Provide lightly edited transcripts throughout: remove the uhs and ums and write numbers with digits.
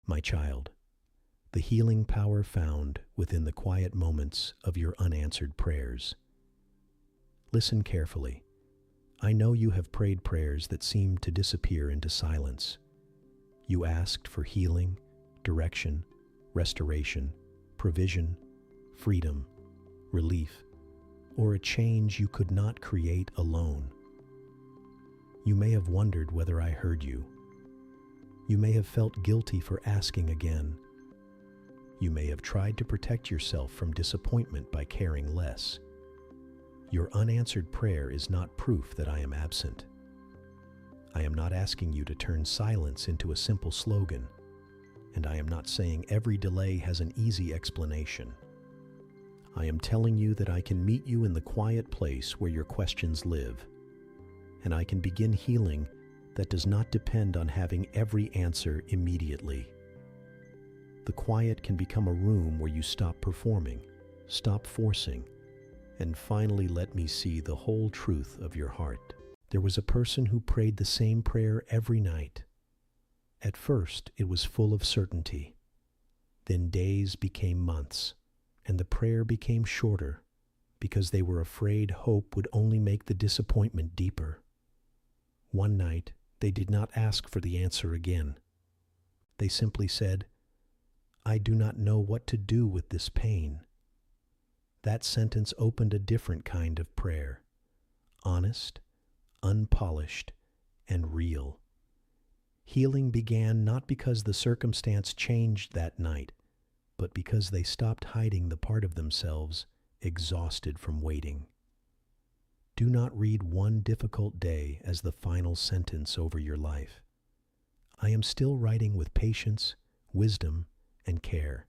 My child, the healing power found within the quiet moments of your unanswered prayers. Listen carefully. I know you have prayed prayers that seemed to disappear into silence. You asked for healing, direction, restoration, provision, freedom, relief, or a change you could not create alone. You may have wondered whether I heard you. You may have felt guilty for asking again. You may have tried to protect yourself from disappointment by caring less. Your unanswered prayer is not proof that I am absent. I am not asking you to turn silence into a simple slogan, and I am not saying every delay has an easy explanation. I am telling you that I can meet you in the quiet place where your questions live, and I can begin healing that does not depend on having every answer immediately. The quiet can become a room where you stop performing, stop forcing, and finally let me see the whole truth of your heart. There was a person who prayed the same prayer every night. At first, it was full of certainty. Then days became months, and the prayer became shorter because they were afraid hope would only make the disappointment deeper. One night, they did not ask for the answer again. They simply said, "I do not know what to do with this pain." That sentence opened a different kind of prayer, honest, unpolished, and real. Healing began not because the circumstance changed that night, but because they stopped hiding the part of themselves exhausted from waiting. Do not read one difficult day as the final sentence over your life. I am still writing with patience, wisdom, and care,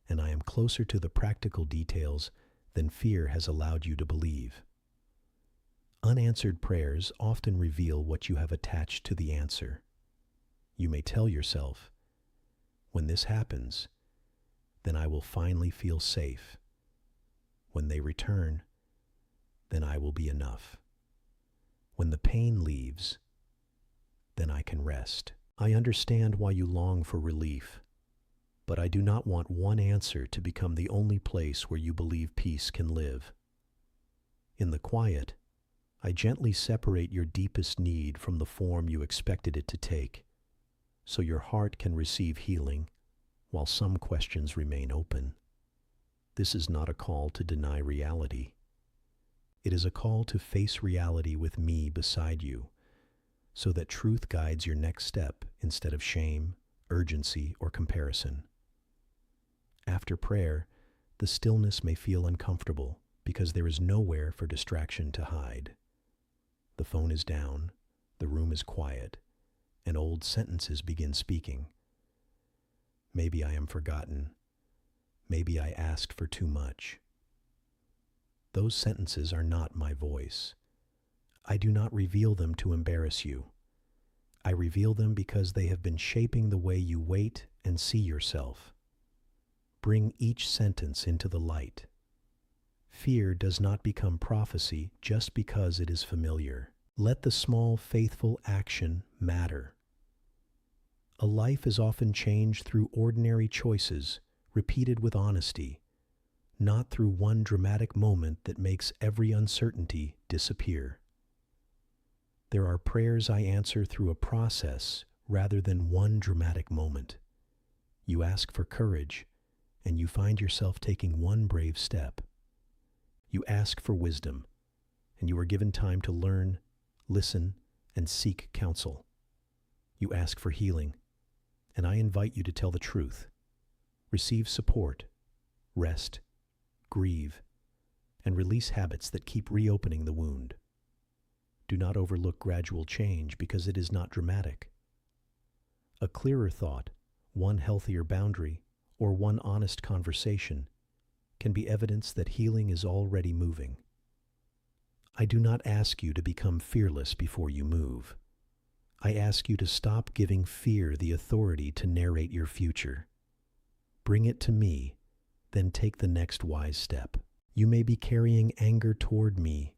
and I am closer to the practical details than fear has allowed you to believe. Unanswered prayers often reveal what you have attached to the answer. You may tell yourself, when this happens, then I will finally feel safe. When they return, then I will be enough. When the pain leaves, then I can rest. I understand why you long for relief, but I do not want one answer to become the only place where you believe peace can live. In the quiet, I gently separate your deepest need from the form you expected it to take, so your heart can receive healing while some questions remain open. This is not a call to deny reality. It is a call to face reality with me beside you, so that truth guides your next step instead of shame, urgency, or comparison. After prayer, the stillness may feel uncomfortable because there is nowhere for distraction to hide. The phone is down, the room is quiet, and old sentences begin speaking. Maybe I am forgotten. Maybe I asked for too much. Those sentences are not my voice. I do not reveal them to embarrass you. I reveal them because they have been shaping the way you wait and see yourself. Bring each sentence into the light. Fear does not become prophecy just because it is familiar. Let the small, faithful action matter. A life is often changed through ordinary choices, repeated with honesty, not through one dramatic moment that makes every uncertainty disappear. There are prayers I answer through a process rather than one dramatic moment. You ask for courage, and you find yourself taking one brave step. You ask for wisdom, and you are given time to learn, listen, and seek counsel. You ask for healing, and I invite you to tell the truth. Receive support, rest, grieve, and release habits that keep reopening the wound. Do not overlook gradual change because it is not dramatic. A clearer thought, one healthier boundary, or one honest conversation can be evidence that healing is already moving. I do not ask you to become fearless before you move. I ask you to stop giving fear the authority to narrate your future. Bring it to me, then take the next wise step. You may be carrying anger toward me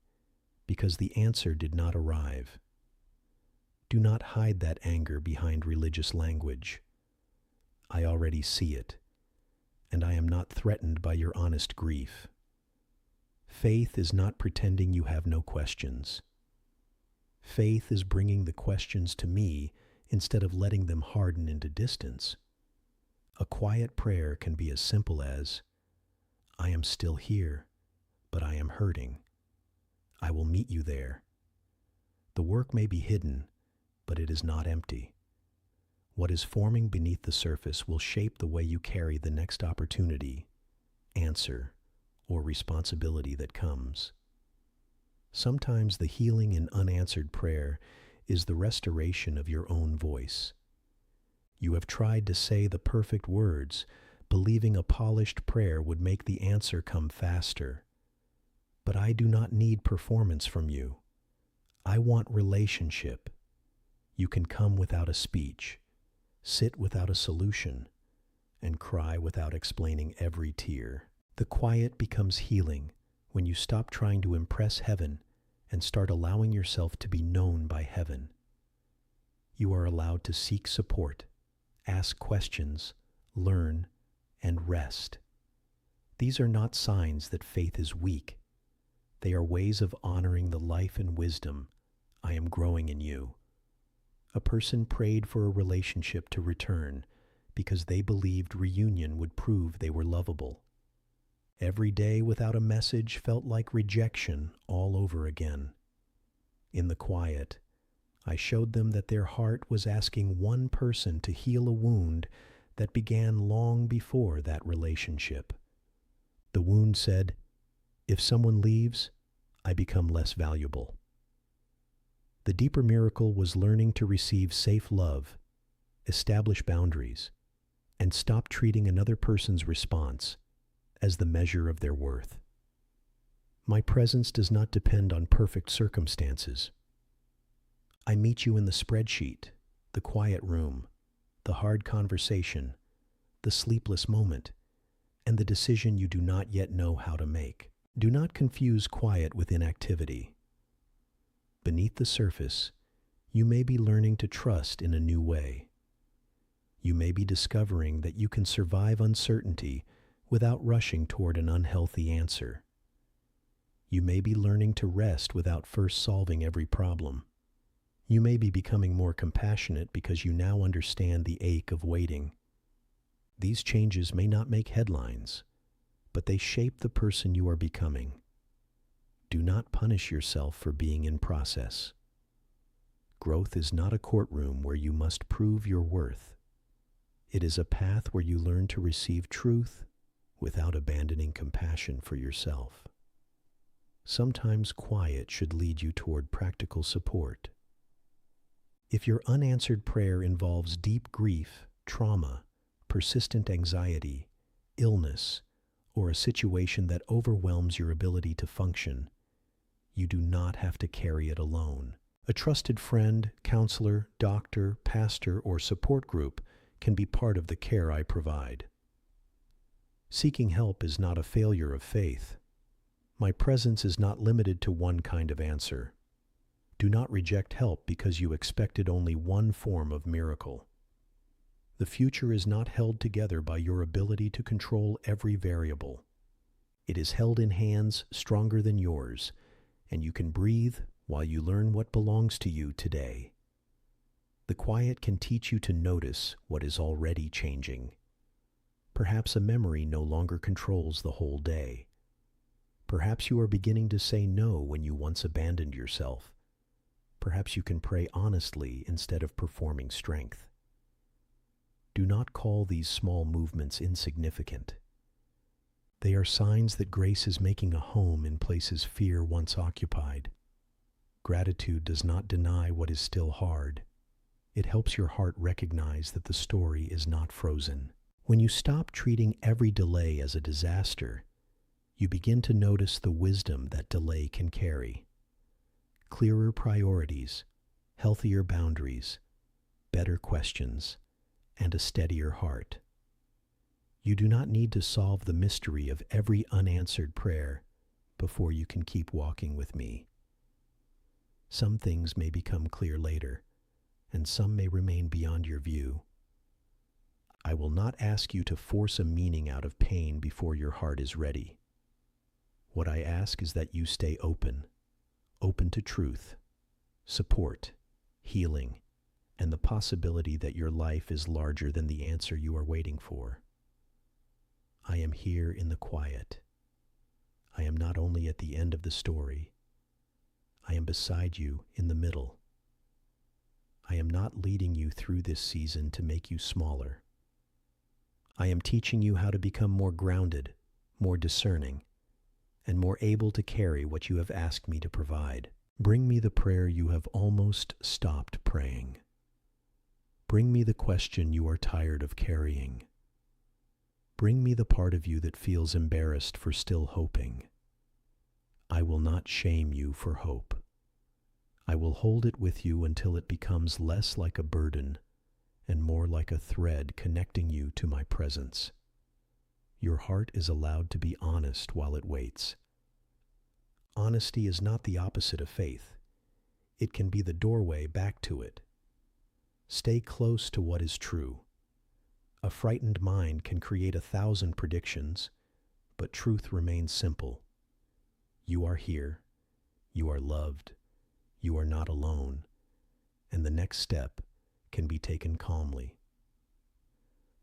because the answer did not arrive. Do not hide that anger behind religious language. I already see it, and I am not threatened by your honest grief. Faith is not pretending you have no questions. Faith is bringing the questions to me instead of letting them harden into distance. A quiet prayer can be as simple as, I am still here, but I am hurting. I will meet you there. The work may be hidden, but it is not empty. What is forming beneath the surface will shape the way you carry the next opportunity, answer, or responsibility that comes. Sometimes the healing in unanswered prayer is the restoration of your own voice. You have tried to say the perfect words, believing a polished prayer would make the answer come faster. But I do not need performance from you. I want relationship. You can come without a speech, sit without a solution, and cry without explaining every tear. The quiet becomes healing when you stop trying to impress heaven and start allowing yourself to be known by heaven. You are allowed to seek support, ask questions, learn, and rest. These are not signs that faith is weak. They are ways of honoring the life and wisdom I am growing in you. A person prayed for a relationship to return because they believed reunion would prove they were lovable. Every day without a message felt like rejection all over again. In the quiet, I showed them that their heart was asking one person to heal a wound that began long before that relationship. The wound said, if someone leaves, I become less valuable. The deeper miracle was learning to receive safe love, establish boundaries, and stop treating another person's response as the measure of their worth. My presence does not depend on perfect circumstances. I meet you in the spreadsheet, the quiet room, the hard conversation, the sleepless moment, and the decision you do not yet know how to make. Do not confuse quiet with inactivity. Beneath the surface, you may be learning to trust in a new way. You may be discovering that you can survive uncertainty without rushing toward an unhealthy answer. You may be learning to rest without first solving every problem. You may be becoming more compassionate because you now understand the ache of waiting. These changes may not make headlines, but they shape the person you are becoming. Do not punish yourself for being in process. Growth is not a courtroom where you must prove your worth. It is a path where you learn to receive truth without abandoning compassion for yourself. Sometimes quiet should lead you toward practical support. If your unanswered prayer involves deep grief, trauma, persistent anxiety, illness, or a situation that overwhelms your ability to function, you do not have to carry it alone. A trusted friend, counselor, doctor, pastor, or support group can be part of the care I provide. Seeking help is not a failure of faith. My presence is not limited to one kind of answer. Do not reject help because you expected only one form of miracle. The future is not held together by your ability to control every variable. It is held in hands stronger than yours, and you can breathe while you learn what belongs to you today. The quiet can teach you to notice what is already changing. Perhaps a memory no longer controls the whole day. Perhaps you are beginning to say no when you once abandoned yourself. Perhaps you can pray honestly instead of performing strength. Do not call these small movements insignificant. They are signs that grace is making a home in places fear once occupied. Gratitude does not deny what is still hard. It helps your heart recognize that the story is not frozen. When you stop treating every delay as a disaster, you begin to notice the wisdom that delay can carry. Clearer priorities, healthier boundaries, better questions, and a steadier heart. You do not need to solve the mystery of every unanswered prayer before you can keep walking with me. Some things may become clear later, and some may remain beyond your view. I will not ask you to force a meaning out of pain before your heart is ready. What I ask is that you stay open, open to truth, support, healing, and the possibility that your life is larger than the answer you are waiting for. I am here in the quiet. I am not only at the end of the story, I am beside you in the middle. I am not leading you through this season to make you smaller. I am teaching you how to become more grounded, more discerning, and more able to carry what you have asked me to provide. Bring me the prayer you have almost stopped praying. Bring me the question you are tired of carrying. Bring me the part of you that feels embarrassed for still hoping. I will not shame you for hope. I will hold it with you until it becomes less like a burden and more like a thread connecting you to my presence. Your heart is allowed to be honest while it waits. Honesty is not the opposite of faith. It can be the doorway back to it. Stay close to what is true. A frightened mind can create 1,000 predictions, but truth remains simple. You are here. You are loved. You are not alone. And the next step can be taken calmly.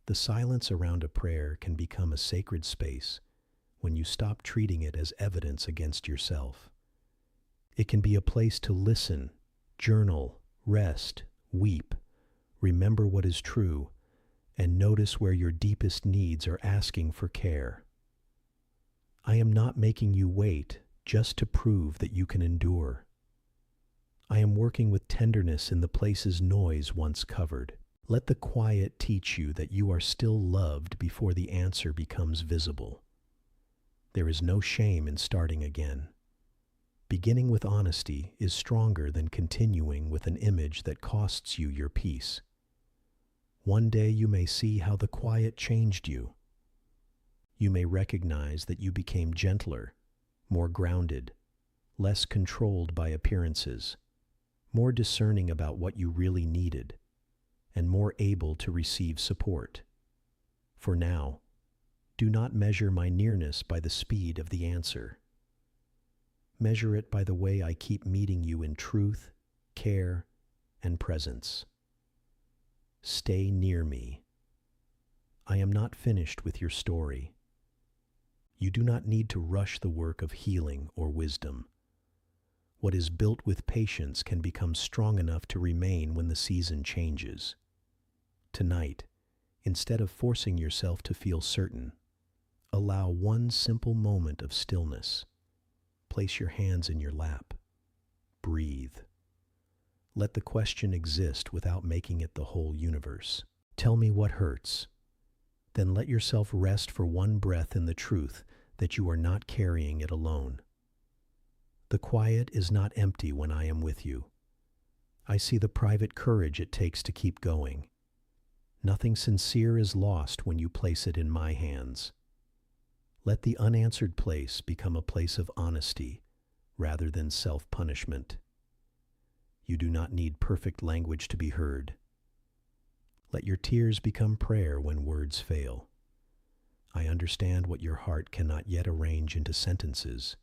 The silence around a prayer can become a sacred space when you stop treating it as evidence against yourself. It can be a place to listen, journal, rest, weep, remember what is true, and notice where your deepest needs are asking for care. I am not making you wait just to prove that you can endure. I am working with tenderness in the places noise once covered. Let the quiet teach you that you are still loved before the answer becomes visible. There is no shame in starting again. Beginning with honesty is stronger than continuing with an image that costs you your peace. One day you may see how the quiet changed you. You may recognize that you became gentler, more grounded, less controlled by appearances, more discerning about what you really needed, and more able to receive support. For now, do not measure my nearness by the speed of the answer. Measure it by the way I keep meeting you in truth, care, and presence. Stay near me. I am not finished with your story. You do not need to rush the work of healing or wisdom. What is built with patience can become strong enough to remain when the season changes. Tonight, instead of forcing yourself to feel certain, allow one simple moment of stillness. Place your hands in your lap. Breathe. Let the question exist without making it the whole universe. Tell me what hurts. Then let yourself rest for one breath in the truth that you are not carrying it alone. The quiet is not empty when I am with you. I see the private courage it takes to keep going. Nothing sincere is lost when you place it in my hands. Let the unanswered place become a place of honesty rather than self-punishment. You do not need perfect language to be heard. Let your tears become prayer when words fail. I understand what your heart cannot yet arrange into sentences.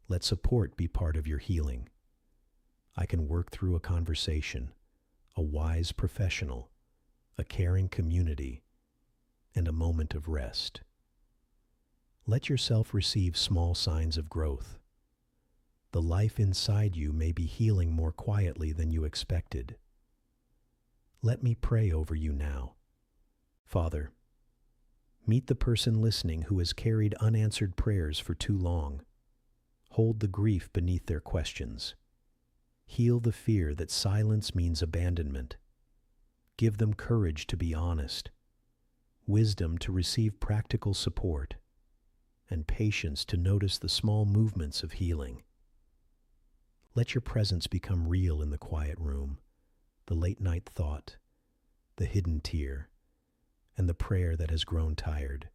Let support be part of your healing. I can work through a conversation, a wise professional, a caring community, and a moment of rest. Let yourself receive small signs of growth. The life inside you may be healing more quietly than you expected. Let me pray over you now. Father, meet the person listening who has carried unanswered prayers for too long. Hold the grief beneath their questions. Heal the fear that silence means abandonment. Give them courage to be honest, wisdom to receive practical support, and patience to notice the small movements of healing. Let your presence become real in the quiet room, the late-night thought, the hidden tear, and the prayer that has grown tired.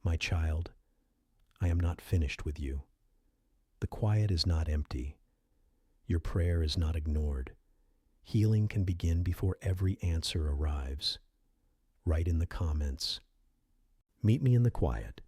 My child, I am not finished with you. The quiet is not empty. Your prayer is not ignored. Healing can begin before every answer arrives. write in the comments. Meet me in the quiet.